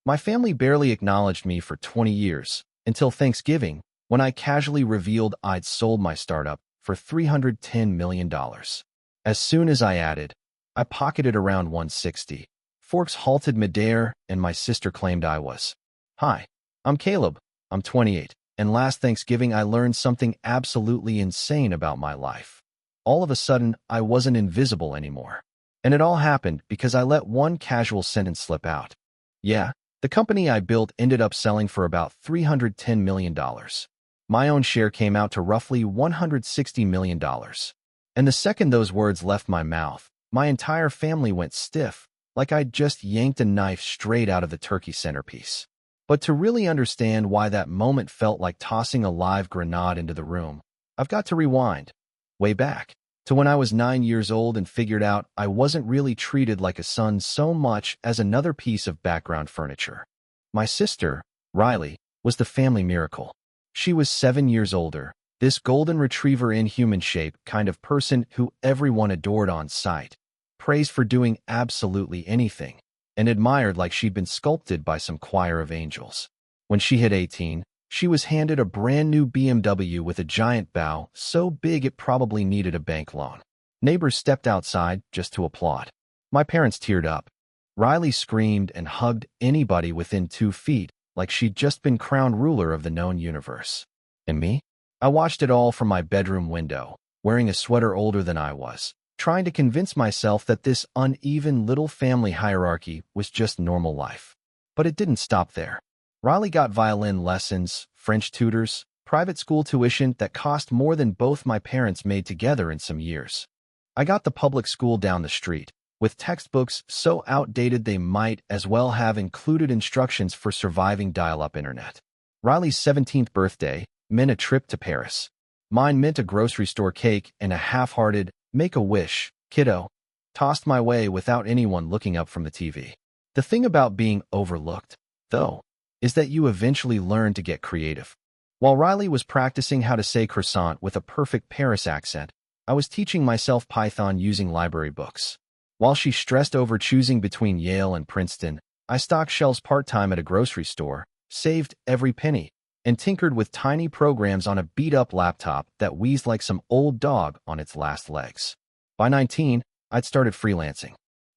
My family barely acknowledged me for 20 years, until Thanksgiving, when I casually revealed I'd sold my startup for $310 million. As soon as I added, I pocketed around 160. Forks Halted Midair, and my sister claimed I was. Hi, I'm Caleb, I'm 28, and last Thanksgiving I learned something absolutely insane about my life. All of a sudden, I wasn't invisible anymore. And it all happened because I let one casual sentence slip out. Yeah, the company I built ended up selling for about $310 million. My own share came out to roughly $160 million. And the second those words left my mouth, my entire family went stiff, like I'd just yanked a knife straight out of the turkey centerpiece. But to really understand why that moment felt like tossing a live grenade into the room, I've got to rewind, way back, to when I was 9 years old and figured out I wasn't really treated like a son so much as another piece of background furniture. My sister, Riley, was the family miracle. She was 7 years older, this golden retriever in human shape kind of person who everyone adored on sight, praised for doing absolutely anything, and admired like she'd been sculpted by some choir of angels. When she hit 18, she was handed a brand new BMW with a giant bow so big it probably needed a bank loan. Neighbors stepped outside just to applaud. My parents teared up. Riley screamed and hugged anybody within 2 feet like she'd just been crowned ruler of the known universe. And me? I watched it all from my bedroom window, wearing a sweater older than I was, trying to convince myself that this uneven little family hierarchy was just normal life. But it didn't stop there. Riley got violin lessons, French tutors, private school tuition that cost more than both my parents made together in some years. I got the public school down the street, with textbooks so outdated they might as well have included instructions for surviving dial-up internet. Riley's 17th birthday meant a trip to Paris. Mine meant a grocery store cake and a half-hearted, make-a-wish, kiddo, tossed my way without anyone looking up from the TV. The thing about being overlooked, though, is that you eventually learn to get creative. While Riley was practicing how to say croissant with a perfect Paris accent, I was teaching myself Python using library books. While she stressed over choosing between Yale and Princeton, I stocked shelves part-time at a grocery store, saved every penny, and tinkered with tiny programs on a beat-up laptop that wheezed like some old dog on its last legs. By 19, I'd started freelancing.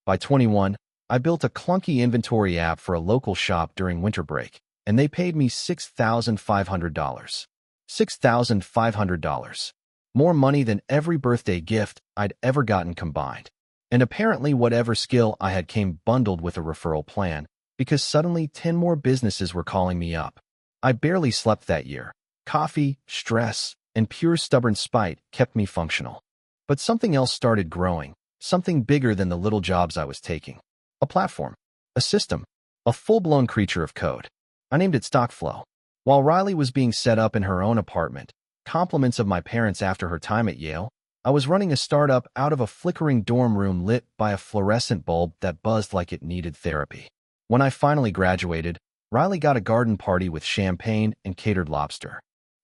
By 21, I built a clunky inventory app for a local shop during winter break, and they paid me $6,500. $6,500. More money than every birthday gift I'd ever gotten combined. And apparently whatever skill I had came bundled with a referral plan, because suddenly 10 more businesses were calling me up. I barely slept that year. Coffee, stress, and pure stubborn spite kept me functional. But something else started growing, something bigger than the little jobs I was taking. A platform, a system, a full-blown creature of code. I named it StockFlow. While Riley was being set up in her own apartment, compliments of my parents after her time at Yale, I was running a startup out of a flickering dorm room lit by a fluorescent bulb that buzzed like it needed therapy. When I finally graduated, Riley got a garden party with champagne and catered lobster.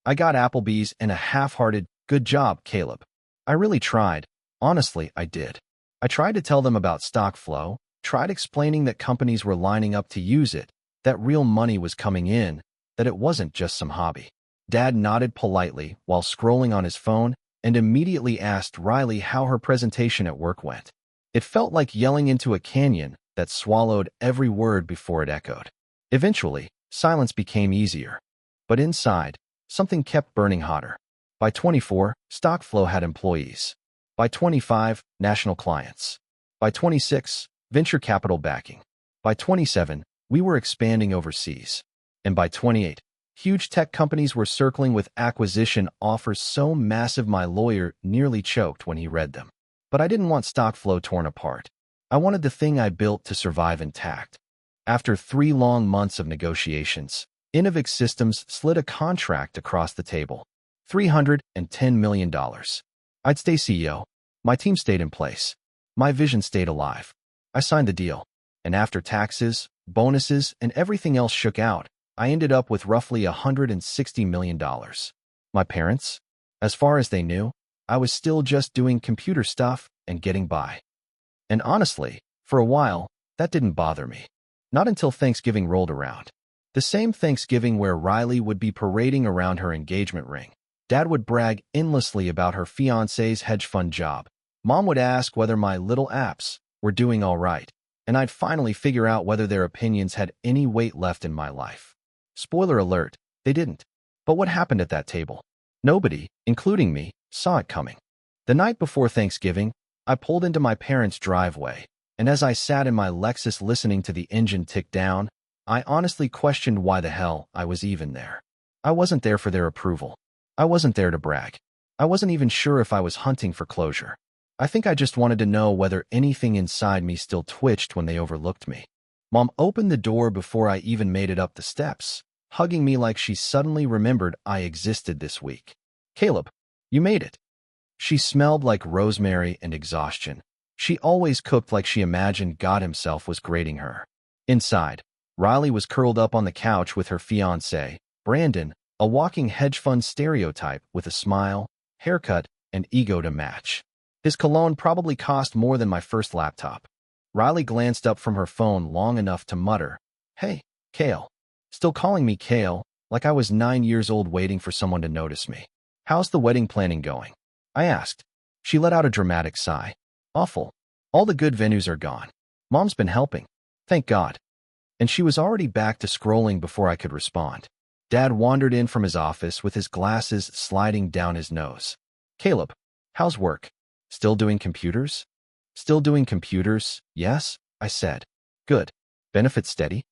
I got Applebee's and a half-hearted, "Good job, Caleb." I really tried. Honestly, I did. I tried to tell them about StockFlow, tried explaining that companies were lining up to use it, that real money was coming in, that it wasn't just some hobby. Dad nodded politely while scrolling on his phone and immediately asked Riley how her presentation at work went. It felt like yelling into a canyon that swallowed every word before it echoed. Eventually, silence became easier. But inside, something kept burning hotter. By 24, StockFlow had employees. By 25, national clients. By 26, venture capital backing. By 27, we were expanding overseas. And by 28, huge tech companies were circling with acquisition offers so massive my lawyer nearly choked when he read them. But I didn't want StockFlow torn apart. I wanted the thing I built to survive intact. After 3 long months of negotiations, Innovix Systems slid a contract across the table. $310 million. I'd stay CEO. My team stayed in place. My vision stayed alive. I signed the deal. And after taxes, bonuses, and everything else shook out, I ended up with roughly $160 million. My parents? As far as they knew, I was still just doing computer stuff and getting by. And honestly, for a while, that didn't bother me. Not until Thanksgiving rolled around. The same Thanksgiving where Riley would be parading around her engagement ring. Dad would brag endlessly about her fiancé's hedge fund job. Mom would ask whether my little apps were doing all right, and I'd finally figure out whether their opinions had any weight left in my life. Spoiler alert, they didn't. But what happened at that table? Nobody, including me, saw it coming. The night before Thanksgiving, I pulled into my parents' driveway, and as I sat in my Lexus listening to the engine tick down, I honestly questioned why the hell I was even there. I wasn't there for their approval. I wasn't there to brag. I wasn't even sure if I was hunting for closure. I think I just wanted to know whether anything inside me still twitched when they overlooked me. Mom opened the door before I even made it up the steps, hugging me like she suddenly remembered I existed this week. "Caleb, you made it." She smelled like rosemary and exhaustion. She always cooked like she imagined God himself was grading her. Inside, Riley was curled up on the couch with her fiancé, Brandon, a walking hedge fund stereotype with a smile, haircut, and ego to match. His cologne probably cost more than my first laptop. Riley glanced up from her phone long enough to mutter, "Hey, Kale." Still calling me Kale, like I was 9 years old waiting for someone to notice me. "How's the wedding planning going?" I asked. She let out a dramatic sigh. "Awful. All the good venues are gone. Mom's been helping. Thank God." And she was already back to scrolling before I could respond. Dad wandered in from his office with his glasses sliding down his nose. "Caleb, how's work? Still doing computers?" "Still doing computers, yes," I said. "Good. Benefits steady?"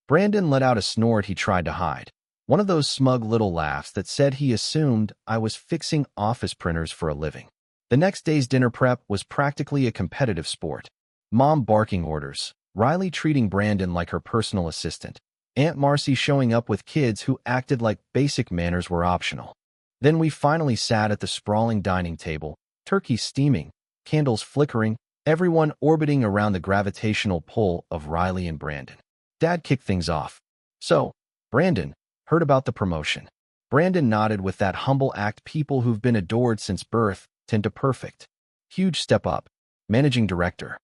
Brandon let out a snort he tried to hide. One of those smug little laughs that said he assumed I was fixing office printers for a living. The next day's dinner prep was practically a competitive sport. Mom barking orders, Riley treating Brandon like her personal assistant, Aunt Marcy showing up with kids who acted like basic manners were optional. Then we finally sat at the sprawling dining table, turkey steaming, candles flickering, everyone orbiting around the gravitational pull of Riley and Brandon. Dad kicked things off. "So, Brandon, heard about the promotion." Brandon nodded with that humble act people who've been adored since birth tend to perfect. "Huge step up. Managing director."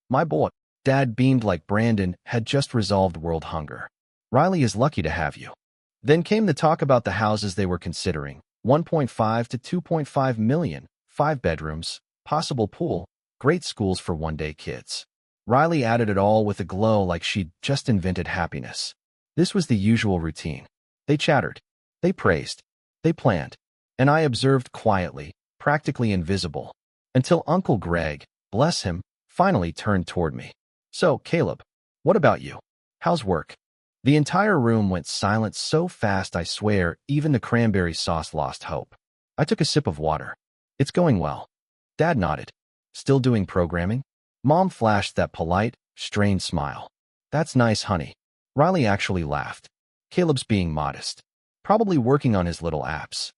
"My boy." Dad beamed like Brandon had just resolved world hunger. "Riley is lucky to have you." Then came the talk about the houses they were considering. 1.5 to 2.5 million, 5 bedrooms, possible pool, great schools for one-day kids. Riley added it all with a glow like she'd just invented happiness. This was the usual routine. They chattered. They praised. They planned. And I observed quietly, practically invisible, until Uncle Greg, bless him, finally turned toward me. "So, Caleb, what about you? How's work?" The entire room went silent so fast I swear even the cranberry sauce lost hope. I took a sip of water. "It's going well." Dad nodded. "Still doing programming?" Mom flashed that polite, strained smile. "That's nice, honey." Riley actually laughed. "Caleb's being modest. Probably working on his little apps."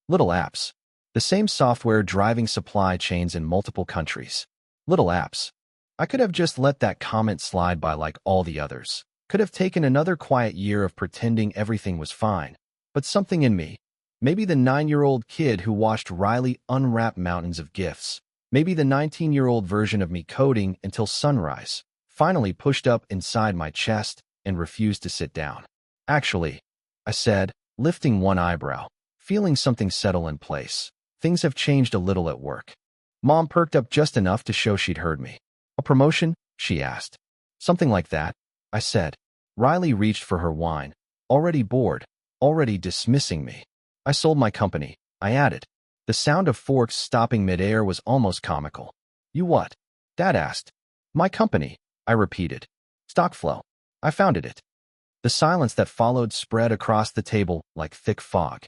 Little apps. The same software driving supply chains in multiple countries. Little apps. I could have just let that comment slide by like all the others. Could have taken another quiet year of pretending everything was fine. But something in me, maybe the 9-year-old kid who watched Riley unwrap mountains of gifts, maybe the 19-year-old version of me coding until sunrise, finally pushed up inside my chest and refused to sit down. "Actually," I said, lifting one eyebrow, feeling something settle in place. "Things have changed a little at work." Mom perked up just enough to show she'd heard me. "A promotion?" she asked. "Something like that," I said. Riley reached for her wine, already bored, already dismissing me. "I sold my company," I added. The sound of forks stopping midair was almost comical. "You what?" Dad asked. "My company," I repeated. "Stock flow. I founded it." The silence that followed spread across the table like thick fog.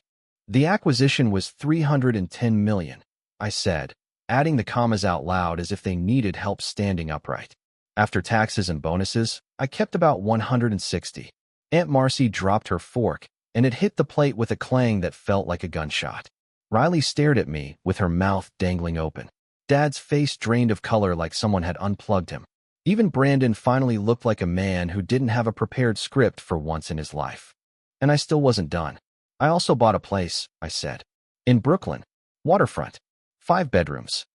"The acquisition was $310 million, I said, adding the commas out loud as if they needed help standing upright. "After taxes and bonuses, I kept about 160. Aunt Marcy dropped her fork, and it hit the plate with a clang that felt like a gunshot. Riley stared at me with her mouth dangling open. Dad's face drained of color like someone had unplugged him. Even Brandon finally looked like a man who didn't have a prepared script for once in his life. And I still wasn't done. "I also bought a place," I said. "In Brooklyn. Waterfront. 5 bedrooms.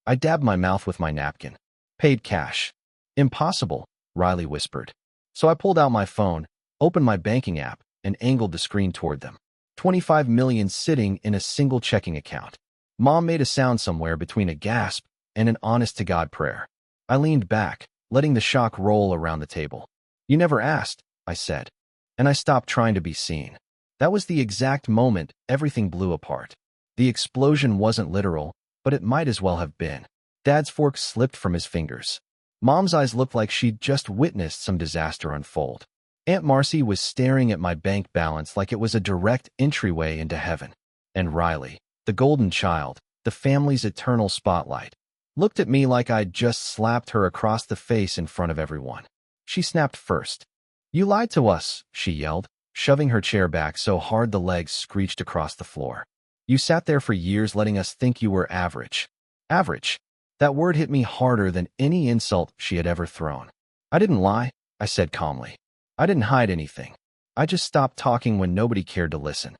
I dabbed my mouth with my napkin. "Paid cash." "Impossible," Riley whispered. So I pulled out my phone, opened my banking app, and angled the screen toward them. 25 million sitting in a single checking account. Mom made a sound somewhere between a gasp and an honest-to-God prayer. I leaned back, letting the shock roll around the table. You never asked, I said. And I stopped trying to be seen. That was the exact moment everything blew apart. The explosion wasn't literal, but it might as well have been. Dad's fork slipped from his fingers. Mom's eyes looked like she'd just witnessed some disaster unfold. Aunt Marcy was staring at my bank balance like it was a direct entryway into heaven. And Riley, the golden child, the family's eternal spotlight, looked at me like I'd just slapped her across the face in front of everyone. She snapped first. You lied to us, she yelled, shoving her chair back so hard the legs screeched across the floor. You sat there for years letting us think you were average. Average. That word hit me harder than any insult she had ever thrown. I didn't lie, I said calmly. I didn't hide anything. I just stopped talking when nobody cared to listen.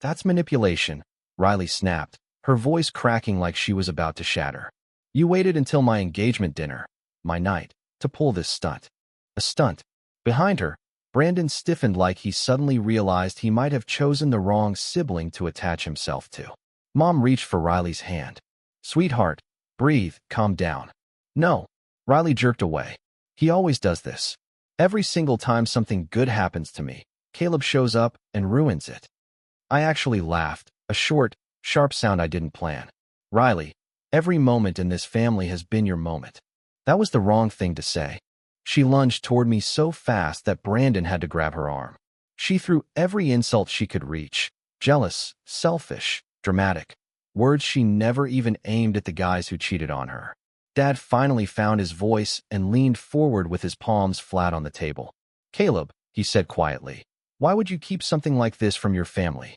That's manipulation, Riley snapped, her voice cracking like she was about to shatter. You waited until my engagement dinner, my night, to pull this stunt. A stunt. Behind her, Brandon stiffened like he suddenly realized he might have chosen the wrong sibling to attach himself to. Mom reached for Riley's hand. Sweetheart, breathe, calm down. No. Riley jerked away. He always does this. Every single time something good happens to me, Caleb shows up and ruins it. I actually laughed, a short, sharp sound I didn't plan. Riley, every moment in this family has been your moment. That was the wrong thing to say. She lunged toward me so fast that Brandon had to grab her arm. She threw every insult she could reach. Jealous, selfish, dramatic. Words she never even aimed at the guys who cheated on her. Dad finally found his voice and leaned forward with his palms flat on the table. Caleb, he said quietly, why would you keep something like this from your family?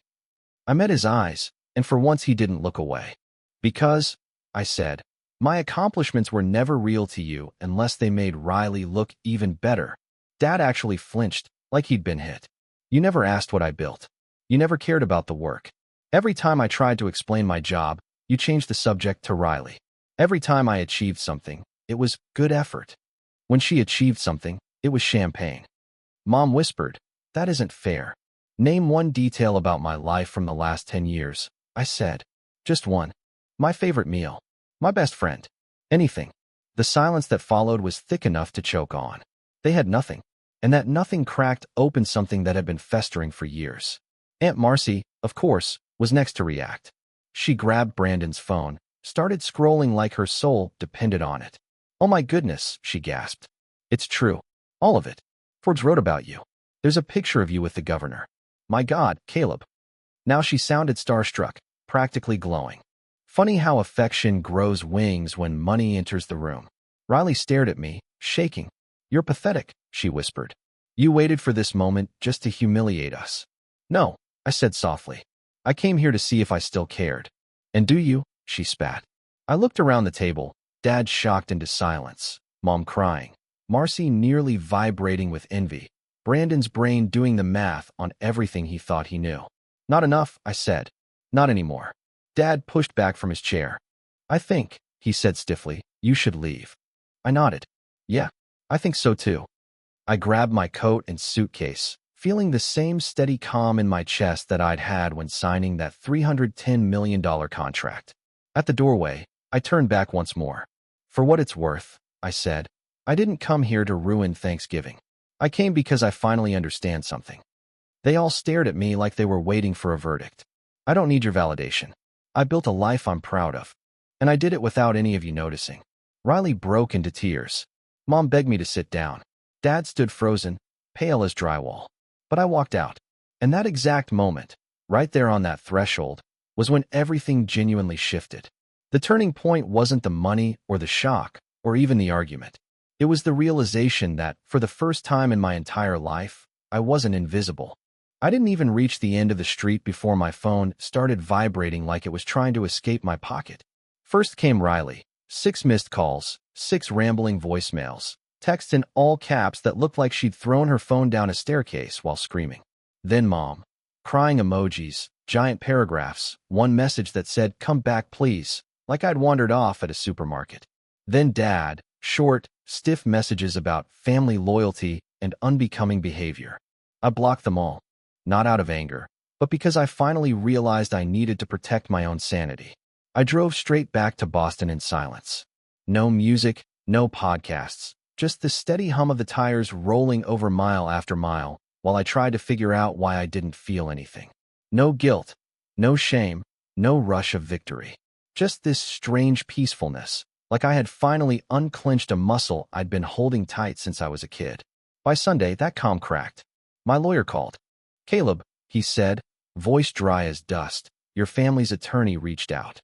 I met his eyes, and for once he didn't look away. Because, I said, my accomplishments were never real to you unless they made Riley look even better. Dad actually flinched, like he'd been hit. You never asked what I built. You never cared about the work. Every time I tried to explain my job, you changed the subject to Riley. Every time I achieved something, it was good effort. When she achieved something, it was champagne. Mom whispered, that isn't fair. Name one detail about my life from the last 10 years, I said. Just one. My favorite meal. My best friend. Anything. The silence that followed was thick enough to choke on. They had nothing. And that nothing cracked open something that had been festering for years. Aunt Marcy, of course, was next to react. She grabbed Brandon's phone, started scrolling like her soul depended on it. Oh my goodness, she gasped. It's true. All of it. Forbes wrote about you. There's a picture of you with the governor. My God, Caleb. Now she sounded starstruck, practically glowing. Funny how affection grows wings when money enters the room. Riley stared at me, shaking. You're pathetic, she whispered. You waited for this moment just to humiliate us. No, I said softly. I came here to see if I still cared. And do you? She spat. I looked around the table, Dad shocked into silence, Mom crying, Marcy nearly vibrating with envy, Brandon's brain doing the math on everything he thought he knew. Not enough, I said. Not anymore. Dad pushed back from his chair. I think, he said stiffly, you should leave. I nodded. Yeah, I think so too. I grabbed my coat and suitcase, feeling the same steady calm in my chest that I'd had when signing that $310 million contract. At the doorway, I turned back once more. For what it's worth, I said, I didn't come here to ruin Thanksgiving. I came because I finally understand something. They all stared at me like they were waiting for a verdict. I don't need your validation. I built a life I'm proud of. And I did it without any of you noticing. Riley broke into tears. Mom begged me to sit down. Dad stood frozen, pale as drywall. But I walked out. And that exact moment, right there on that threshold, was when everything genuinely shifted. The turning point wasn't the money or the shock or even the argument. It was the realization that, for the first time in my entire life, I wasn't invisible. I didn't even reach the end of the street before my phone started vibrating like it was trying to escape my pocket. First came Riley, 6 missed calls, 6 rambling voicemails, texts in all caps that looked like she'd thrown her phone down a staircase while screaming. Then Mom, crying emojis, giant paragraphs, one message that said, "Come back please," like I'd wandered off at a supermarket. Then Dad, short, stiff messages about family loyalty and unbecoming behavior. I blocked them all, not out of anger, but because I finally realized I needed to protect my own sanity. I drove straight back to Boston in silence. No music, no podcasts, just the steady hum of the tires rolling over mile after mile while I tried to figure out why I didn't feel anything. No guilt, no shame, no rush of victory. Just this strange peacefulness, like I had finally unclenched a muscle I'd been holding tight since I was a kid. By Sunday, that calm cracked. My lawyer called. "Caleb," he said, voice dry as dust, "your family's attorney reached out."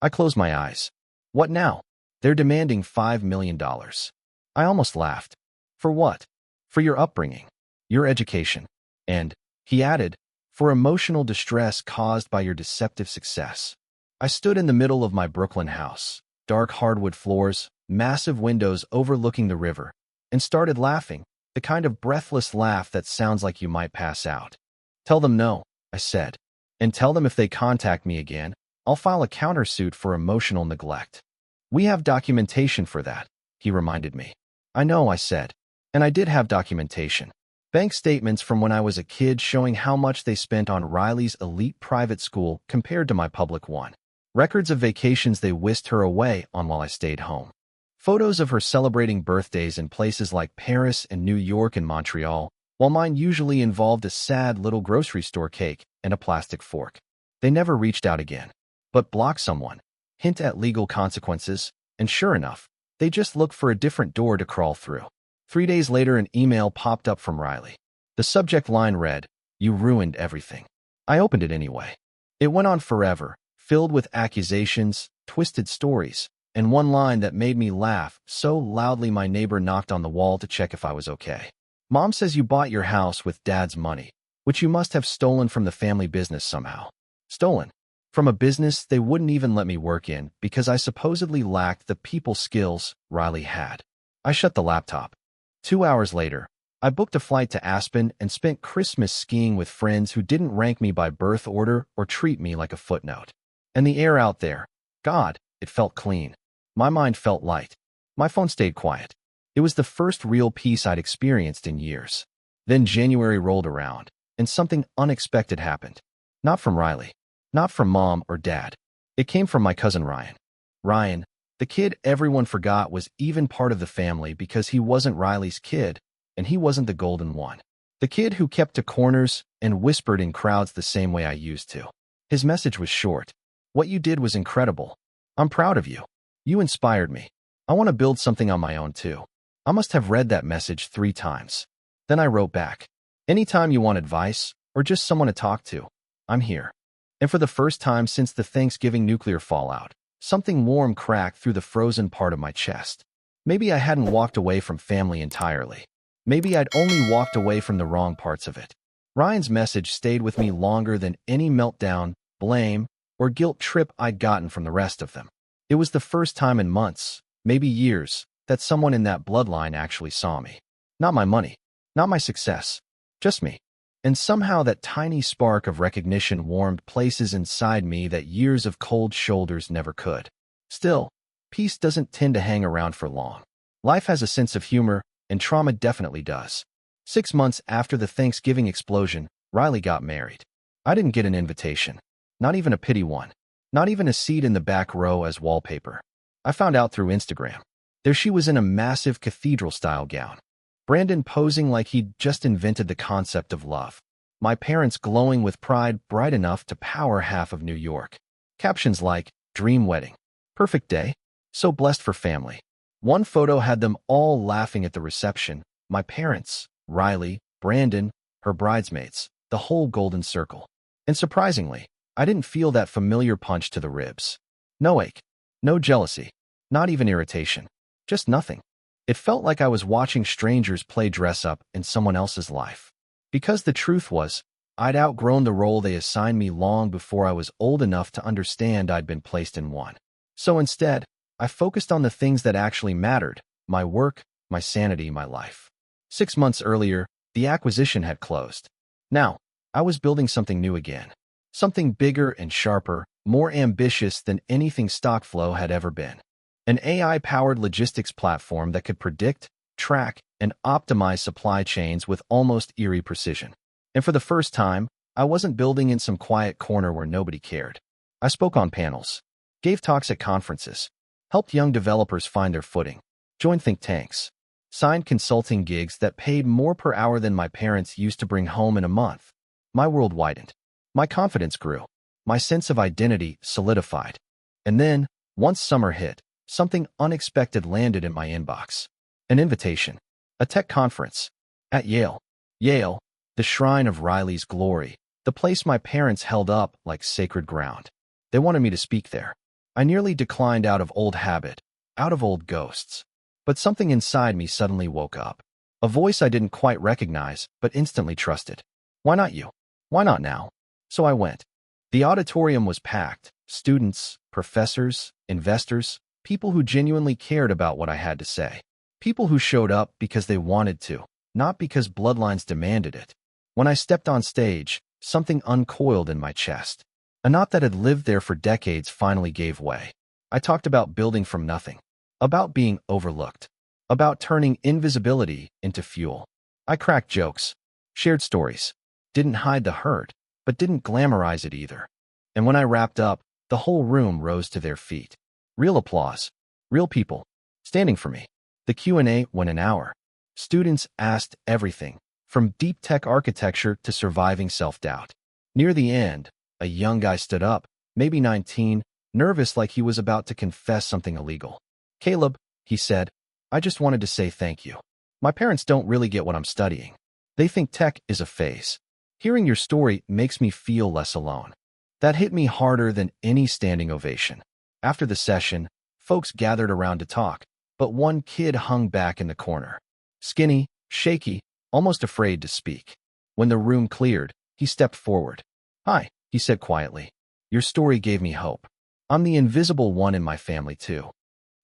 I closed my eyes. What now? They're demanding $5 million. I almost laughed. For what? For your upbringing, your education, and, he added, for emotional distress caused by your deceptive success. I stood in the middle of my Brooklyn house, dark hardwood floors, massive windows overlooking the river, and started laughing, the kind of breathless laugh that sounds like you might pass out. "Tell them no," I said, "and tell them if they contact me again, I'll file a countersuit for emotional neglect." "We have documentation for that," he reminded me. "I know," I said, and I did have documentation. Bank statements from when I was a kid showing how much they spent on Riley's elite private school compared to my public one. Records of vacations they whisked her away on while I stayed home. Photos of her celebrating birthdays in places like Paris and New York and Montreal, while mine usually involved a sad little grocery store cake and a plastic fork. They never reached out again. But block someone, hint at legal consequences, and sure enough, they just looked for a different door to crawl through. 3 days later, an email popped up from Riley. The subject line read, "You ruined everything." I opened it anyway. It went on forever, filled with accusations, twisted stories, and one line that made me laugh so loudly my neighbor knocked on the wall to check if I was okay. "Mom says you bought your house with Dad's money, which you must have stolen from the family business somehow." Stolen? From a business they wouldn't even let me work in because I supposedly lacked the people skills Riley had. I shut the laptop. 2 hours later, I booked a flight to Aspen and spent Christmas skiing with friends who didn't rank me by birth order or treat me like a footnote. And the air out there, God, it felt clean. My mind felt light. My phone stayed quiet. It was the first real peace I'd experienced in years. Then January rolled around, and something unexpected happened. Not from Riley. Not from Mom or Dad. It came from my cousin Ryan. Ryan, the kid everyone forgot was even part of the family because he wasn't Riley's kid, and he wasn't the golden one. The kid who kept to corners and whispered in crowds the same way I used to. His message was short. "What you did was incredible. I'm proud of you. You inspired me. I want to build something on my own too." I must have read that message 3 times. Then I wrote back, "Anytime you want advice or just someone to talk to, I'm here." And for the first time since the Thanksgiving nuclear fallout, something warm cracked through the frozen part of my chest. Maybe I hadn't walked away from family entirely. Maybe I'd only walked away from the wrong parts of it. Ryan's message stayed with me longer than any meltdown, blame, or guilt trip I'd gotten from the rest of them. It was the first time in months, maybe years, that someone in that bloodline actually saw me. Not my money, not my success, just me. And somehow that tiny spark of recognition warmed places inside me that years of cold shoulders never could. Still, peace doesn't tend to hang around for long. Life has a sense of humor, and trauma definitely does. 6 months after the Thanksgiving explosion, Riley got married. I didn't get an invitation. Not even a pity one. Not even a seat in the back row as wallpaper. I found out through Instagram. There she was in a massive cathedral-style gown. Brandon posing like he'd just invented the concept of love. My parents glowing with pride bright enough to power half of New York. Captions like, "Dream wedding. Perfect day. So blessed for family." One photo had them all laughing at the reception. My parents, Riley, Brandon, her bridesmaids, the whole golden circle. And surprisingly, I didn't feel that familiar punch to the ribs. No ache. No jealousy. Not even irritation. Just nothing. It felt like I was watching strangers play dress-up in someone else's life. Because the truth was, I'd outgrown the role they assigned me long before I was old enough to understand I'd been placed in one. So instead, I focused on the things that actually mattered: my work, my sanity, my life. 6 months earlier, the acquisition had closed. Now, I was building something new again. Something bigger and sharper, more ambitious than anything StockFlow had ever been. An AI-powered logistics platform that could predict, track, and optimize supply chains with almost eerie precision. And for the first time, I wasn't building in some quiet corner where nobody cared. I spoke on panels, gave talks at conferences, helped young developers find their footing, joined think tanks, signed consulting gigs that paid more per hour than my parents used to bring home in a month. My world widened. My confidence grew. My sense of identity solidified. And then, once summer hit, something unexpected landed in my inbox. An invitation. A tech conference. At Yale. Yale, the shrine of Riley's glory, the place my parents held up like sacred ground. They wanted me to speak there. I nearly declined out of old habit, out of old ghosts. But something inside me suddenly woke up. A voice I didn't quite recognize, but instantly trusted. Why not you? Why not now? So I went. The auditorium was packed. Students, professors, investors, people who genuinely cared about what I had to say. People who showed up because they wanted to, not because bloodlines demanded it. When I stepped on stage, something uncoiled in my chest. A knot that had lived there for decades finally gave way. I talked about building from nothing, about being overlooked, about turning invisibility into fuel. I cracked jokes, shared stories, didn't hide the hurt, but didn't glamorize it either. And when I wrapped up, the whole room rose to their feet. Real applause, real people, standing for me. The Q&A went an hour. Students asked everything, from deep tech architecture to surviving self-doubt. Near the end, a young guy stood up, maybe 19, nervous like he was about to confess something illegal. Caleb, he said, I just wanted to say thank you. My parents don't really get what I'm studying. They think tech is a phase. Hearing your story makes me feel less alone. That hit me harder than any standing ovation. After the session, folks gathered around to talk, but one kid hung back in the corner. Skinny, shaky, almost afraid to speak. When the room cleared, he stepped forward. Hi, he said quietly. Your story gave me hope. I'm the invisible one in my family too.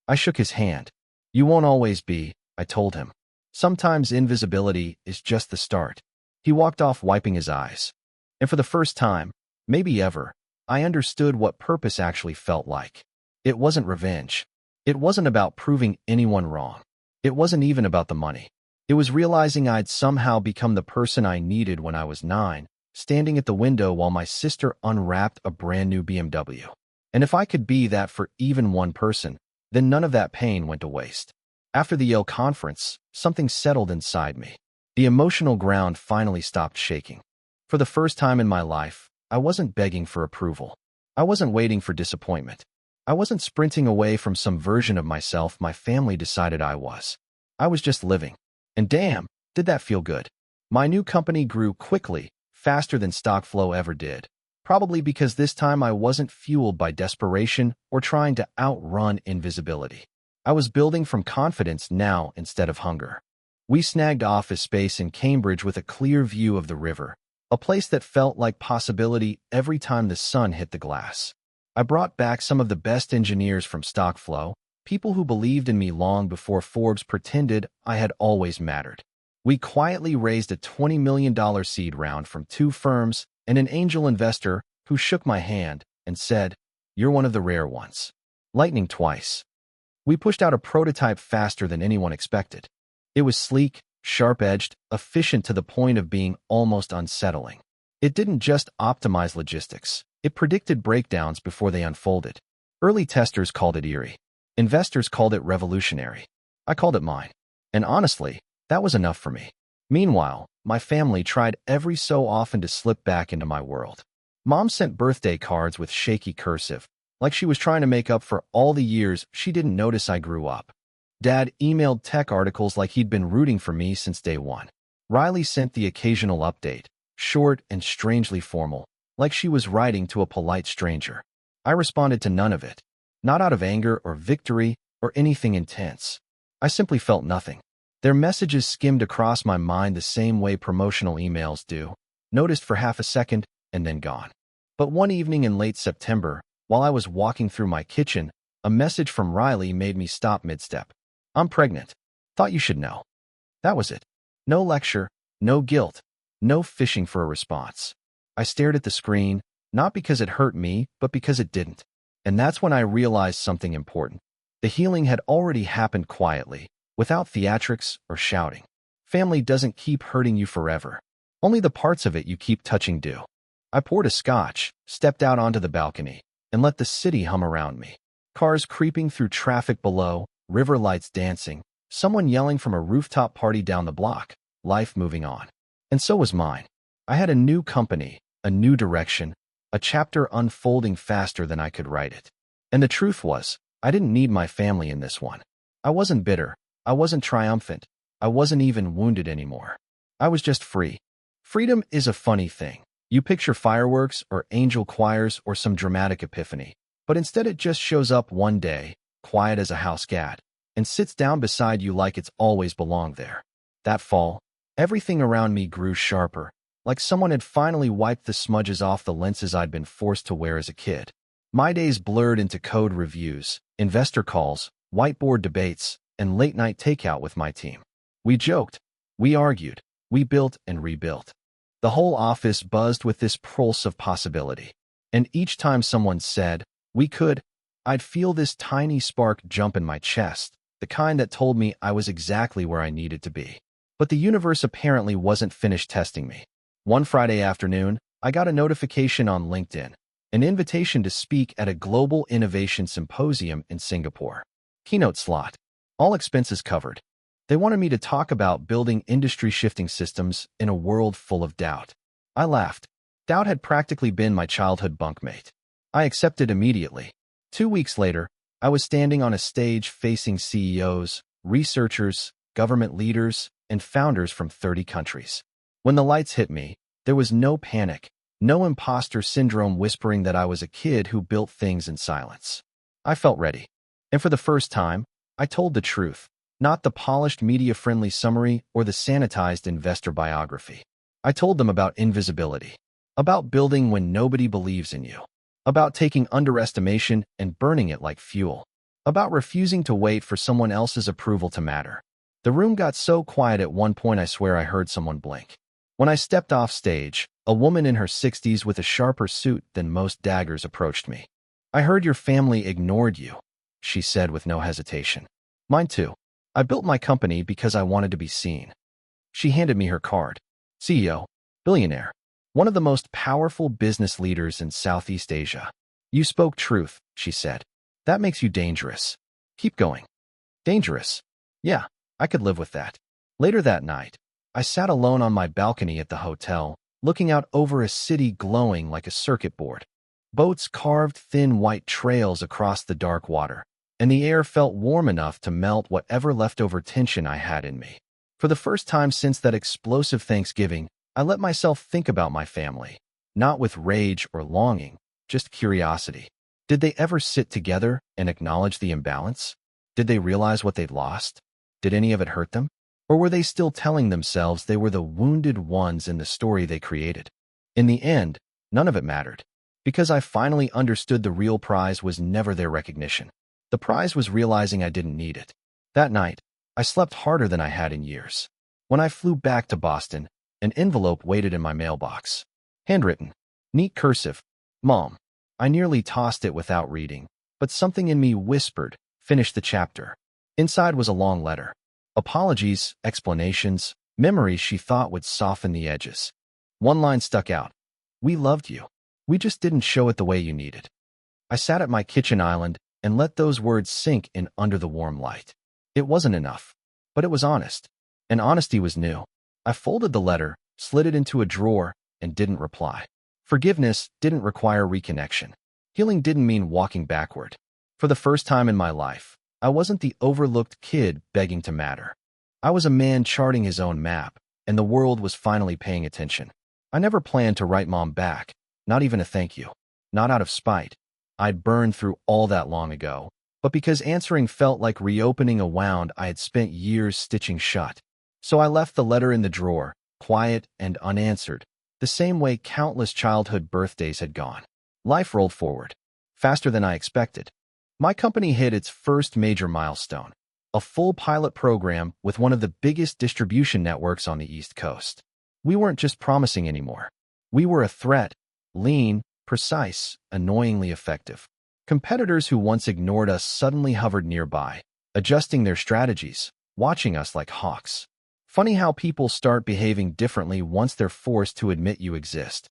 I shook his hand. You won't always be, I told him. Sometimes invisibility is just the start. He walked off wiping his eyes. And for the first time, maybe ever, I understood what purpose actually felt like. It wasn't revenge. It wasn't about proving anyone wrong. It wasn't even about the money. It was realizing I'd somehow become the person I needed when I was 9, standing at the window while my sister unwrapped a brand new BMW. And if I could be that for even one person, then none of that pain went to waste. After the Yale conference, something settled inside me. The emotional ground finally stopped shaking. For the first time in my life, I wasn't begging for approval. I wasn't waiting for disappointment. I wasn't sprinting away from some version of myself my family decided I was. I was just living. And damn, did that feel good. My new company grew quickly, faster than stock flow ever did. Probably because this time I wasn't fueled by desperation or trying to outrun invisibility. I was building from confidence now instead of hunger. We snagged office space in Cambridge with a clear view of the river, a place that felt like possibility every time the sun hit the glass. I brought back some of the best engineers from Stockflow, people who believed in me long before Forbes pretended I had always mattered. We quietly raised a $20 million seed round from 2 firms and an angel investor who shook my hand and said, "You're one of the rare ones." Lightning twice. We pushed out a prototype faster than anyone expected. It was sleek, sharp-edged, efficient to the point of being almost unsettling. It didn't just optimize logistics. It predicted breakdowns before they unfolded. Early testers called it eerie. Investors called it revolutionary. I called it mine. And honestly, that was enough for me. Meanwhile, my family tried every so often to slip back into my world. Mom sent birthday cards with shaky cursive, like she was trying to make up for all the years she didn't notice I grew up. Dad emailed tech articles like he'd been rooting for me since day one. Riley sent the occasional update, short and strangely formal, like she was writing to a polite stranger. I responded to none of it, not out of anger or victory or anything intense. I simply felt nothing. Their messages skimmed across my mind the same way promotional emails do, noticed for half a second and then gone. But one evening in late September, while I was walking through my kitchen, a message from Riley made me stop mid-step. "I'm pregnant. Thought you should know." That was it. No lecture, no guilt, no fishing for a response. I stared at the screen, not because it hurt me, but because it didn't. And that's when I realized something important. The healing had already happened quietly, without theatrics or shouting. Family doesn't keep hurting you forever. Only the parts of it you keep touching do. I poured a scotch, stepped out onto the balcony, and let the city hum around me. Cars creeping through traffic below, river lights dancing, someone yelling from a rooftop party down the block, life moving on. And so was mine. I had a new company, a new direction, a chapter unfolding faster than I could write it. And the truth was, I didn't need my family in this one. I wasn't bitter. I wasn't triumphant. I wasn't even wounded anymore. I was just free. Freedom is a funny thing. You picture fireworks or angel choirs or some dramatic epiphany, but instead it just shows up one day, quiet as a house cat, and sits down beside you like it's always belonged there. That fall, everything around me grew sharper, like someone had finally wiped the smudges off the lenses I'd been forced to wear as a kid. My days blurred into code reviews, investor calls, whiteboard debates, and late-night takeout with my team. We joked, we argued, we built and rebuilt. The whole office buzzed with this pulse of possibility. And each time someone said, we could, I'd feel this tiny spark jump in my chest, the kind that told me I was exactly where I needed to be. But the universe apparently wasn't finished testing me. One Friday afternoon, I got a notification on LinkedIn, an invitation to speak at a global innovation symposium in Singapore. Keynote slot. All expenses covered. They wanted me to talk about building industry-shifting systems in a world full of doubt. I laughed. Doubt had practically been my childhood bunkmate. I accepted immediately. 2 weeks later, I was standing on a stage facing CEOs, researchers, government leaders, and founders from 30 countries. When the lights hit me, there was no panic, no imposter syndrome whispering that I was a kid who built things in silence. I felt ready. And for the first time, I told the truth. Not the polished media-friendly summary or the sanitized investor biography. I told them about invisibility, about building when nobody believes in you, about taking underestimation and burning it like fuel, about refusing to wait for someone else's approval to matter. The room got so quiet at one point I swear I heard someone blink. When I stepped off stage, a woman in her 60s with a sharper suit than most daggers approached me. I heard your family ignored you, she said with no hesitation. Mine too. I built my company because I wanted to be seen. She handed me her card. CEO, billionaire, one of the most powerful business leaders in Southeast Asia. You spoke truth, she said. That makes you dangerous. Keep going. Dangerous? Yeah, I could live with that. Later that night, I sat alone on my balcony at the hotel, looking out over a city glowing like a circuit board. Boats carved thin white trails across the dark water, and the air felt warm enough to melt whatever leftover tension I had in me. For the first time since that explosive Thanksgiving, I let myself think about my family, not with rage or longing, just curiosity. Did they ever sit together and acknowledge the imbalance? Did they realize what they'd lost? Did any of it hurt them? Or were they still telling themselves they were the wounded ones in the story they created? In the end, none of it mattered, because I finally understood the real prize was never their recognition. The prize was realizing I didn't need it. That night, I slept harder than I had in years. When I flew back to Boston, an envelope waited in my mailbox. Handwritten. Neat cursive. Mom. I nearly tossed it without reading, but something in me whispered, finish the chapter. Inside was a long letter. Apologies, explanations, memories she thought would soften the edges. One line stuck out. We loved you. We just didn't show it the way you needed. I sat at my kitchen island and let those words sink in under the warm light. It wasn't enough, but it was honest, and honesty was new. I folded the letter, slid it into a drawer, and didn't reply. Forgiveness didn't require reconnection. Healing didn't mean walking backward. For the first time in my life, I wasn't the overlooked kid begging to matter. I was a man charting his own map, and the world was finally paying attention. I never planned to write Mom back, not even a thank you. Not out of spite. I'd burned through all that long ago, but because answering felt like reopening a wound I had spent years stitching shut. So I left the letter in the drawer, quiet and unanswered, the same way countless childhood birthdays had gone. Life rolled forward, faster than I expected. My company hit its first major milestone, a full pilot program with one of the biggest distribution networks on the East Coast. We weren't just promising anymore. We were a threat, lean, precise, annoyingly effective. Competitors who once ignored us suddenly hovered nearby, adjusting their strategies, watching us like hawks. Funny how people start behaving differently once they're forced to admit you exist.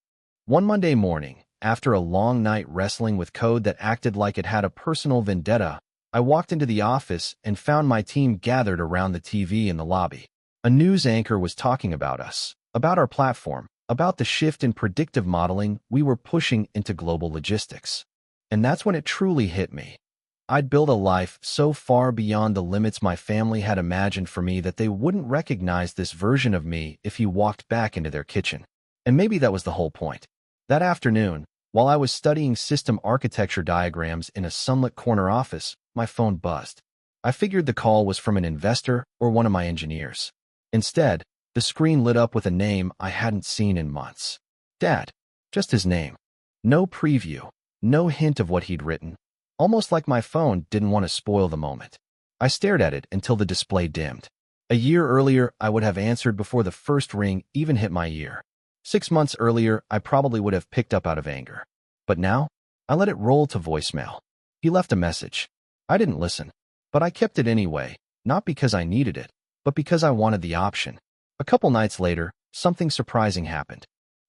One Monday morning, after a long night wrestling with code that acted like it had a personal vendetta, I walked into the office and found my team gathered around the TV in the lobby. A news anchor was talking about us, about our platform, about the shift in predictive modeling we were pushing into global logistics. And that's when it truly hit me. I'd built a life so far beyond the limits my family had imagined for me that they wouldn't recognize this version of me if he walked back into their kitchen. And maybe that was the whole point. That afternoon, while I was studying system architecture diagrams in a sunlit corner office, my phone buzzed. I figured the call was from an investor or one of my engineers. Instead, the screen lit up with a name I hadn't seen in months. Dad. Just his name. No preview. No hint of what he'd written. Almost like my phone didn't want to spoil the moment. I stared at it until the display dimmed. A year earlier, I would have answered before the first ring even hit my ear. 6 months earlier, I probably would have picked up out of anger. But now, I let it roll to voicemail. He left a message. I didn't listen, but I kept it anyway, not because I needed it, but because I wanted the option. A couple nights later, something surprising happened.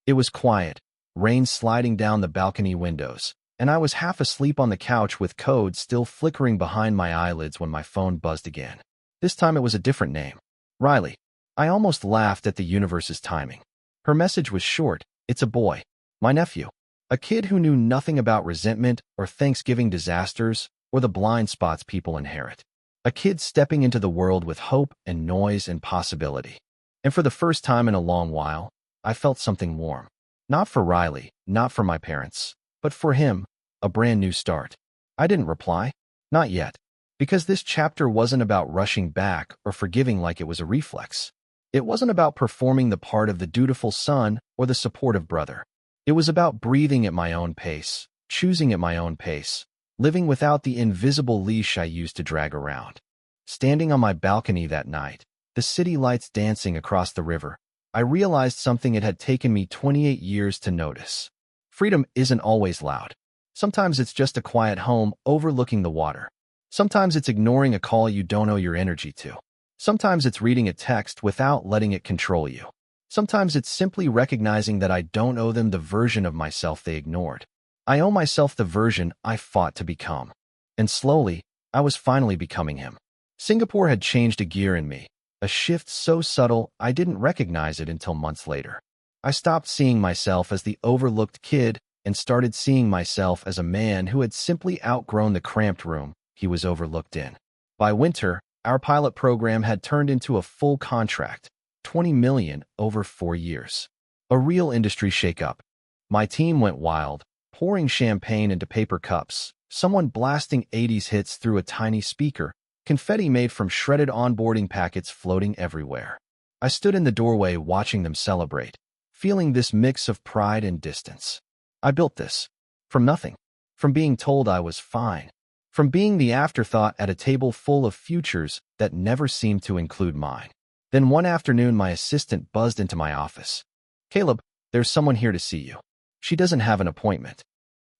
It was quiet, rain sliding down the balcony windows, and I was half asleep on the couch with code still flickering behind my eyelids when my phone buzzed again. This time it was a different name. Riley. I almost laughed at the universe's timing. Her message was short. It's a boy. My nephew. A kid who knew nothing about resentment or Thanksgiving disasters or the blind spots people inherit. A kid stepping into the world with hope and noise and possibility. And for the first time in a long while, I felt something warm. Not for Riley, not for my parents, but for him, a brand new start. I didn't reply. Not yet. Because this chapter wasn't about rushing back or forgiving like it was a reflex. It wasn't about performing the part of the dutiful son or the supportive brother. It was about breathing at my own pace, choosing at my own pace, living without the invisible leash I used to drag around. Standing on my balcony that night, the city lights dancing across the river, I realized something it had taken me 28 years to notice. Freedom isn't always loud. Sometimes it's just a quiet home overlooking the water. Sometimes it's ignoring a call you don't owe your energy to. Sometimes it's reading a text without letting it control you. Sometimes it's simply recognizing that I don't owe them the version of myself they ignored. I owe myself the version I fought to become. And slowly, I was finally becoming him. Singapore had changed a gear in me, a shift so subtle I didn't recognize it until months later. I stopped seeing myself as the overlooked kid and started seeing myself as a man who had simply outgrown the cramped room he was overlooked in. By winter, our pilot program had turned into a full contract, $20 million over 4 years. A real industry shakeup. My team went wild, pouring champagne into paper cups, someone blasting 80s hits through a tiny speaker, confetti made from shredded onboarding packets floating everywhere. I stood in the doorway watching them celebrate, feeling this mix of pride and distance. I built this. From nothing. From being told I was fine. From being the afterthought at a table full of futures that never seemed to include mine. Then one afternoon my assistant buzzed into my office. Caleb, there's someone here to see you. She doesn't have an appointment.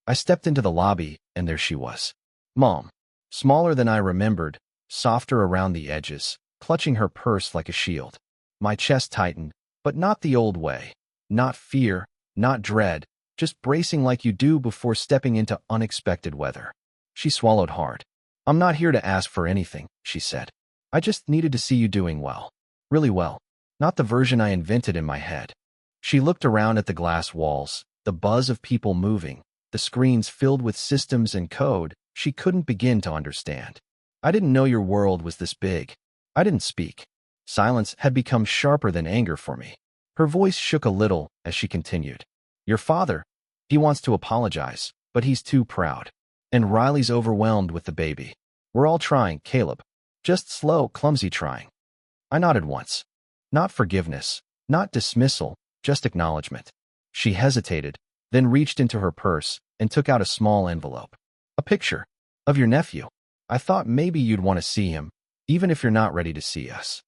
I stepped into the lobby, and there she was. Mom. Smaller than I remembered, softer around the edges, clutching her purse like a shield. My chest tightened, but not the old way. Not fear, not dread, just bracing like you do before stepping into unexpected weather. She swallowed hard. I'm not here to ask for anything, she said. I just needed to see you doing well. Really well. Not the version I invented in my head. She looked around at the glass walls, the buzz of people moving, the screens filled with systems and code she couldn't begin to understand. I didn't know your world was this big. I didn't speak. Silence had become sharper than anger for me. Her voice shook a little as she continued. Your father, he wants to apologize, but he's too proud. And Riley's overwhelmed with the baby. We're all trying, Caleb. Just slow, clumsy trying. I nodded once. Not forgiveness, not dismissal, just acknowledgement. She hesitated, then reached into her purse and took out a small envelope. A picture. Of your nephew. I thought maybe you'd want to see him, even if you're not ready to see us.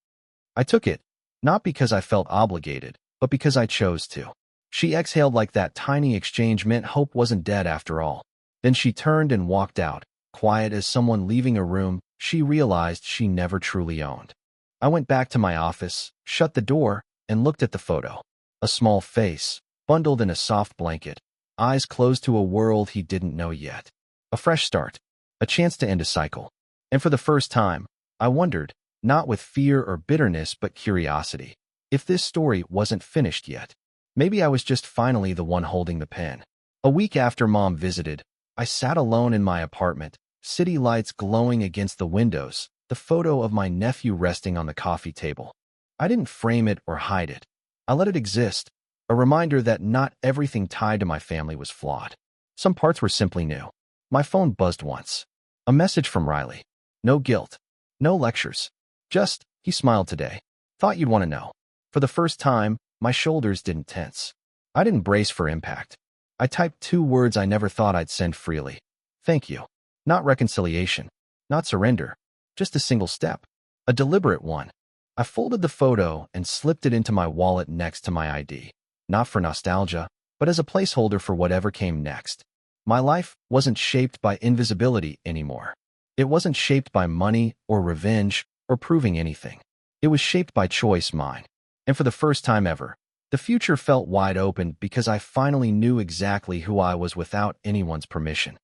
I took it, not because I felt obligated, but because I chose to. She exhaled like that tiny exchange meant hope wasn't dead after all. Then she turned and walked out, quiet as someone leaving a room she realized she never truly owned. I went back to my office, shut the door, and looked at the photo. A small face, bundled in a soft blanket, eyes closed to a world he didn't know yet. A fresh start, a chance to end a cycle. And for the first time, I wondered, not with fear or bitterness but curiosity, if this story wasn't finished yet. Maybe I was just finally the one holding the pen. A week after Mom visited, I sat alone in my apartment, city lights glowing against the windows, the photo of my nephew resting on the coffee table. I didn't frame it or hide it. I let it exist, a reminder that not everything tied to my family was flawed. Some parts were simply new. My phone buzzed once. A message from Riley. No guilt. No lectures. Just, he smiled today. Thought you'd want to know. For the first time, my shoulders didn't tense. I didn't brace for impact. I typed 2 words I never thought I'd send freely. Thank you. Not reconciliation. Not surrender. Just a single step. A deliberate one. I folded the photo and slipped it into my wallet next to my ID. Not for nostalgia, but as a placeholder for whatever came next. My life wasn't shaped by invisibility anymore. It wasn't shaped by money or revenge or proving anything. It was shaped by choice, mine. And for the first time ever, the future felt wide open because I finally knew exactly who I was without anyone's permission.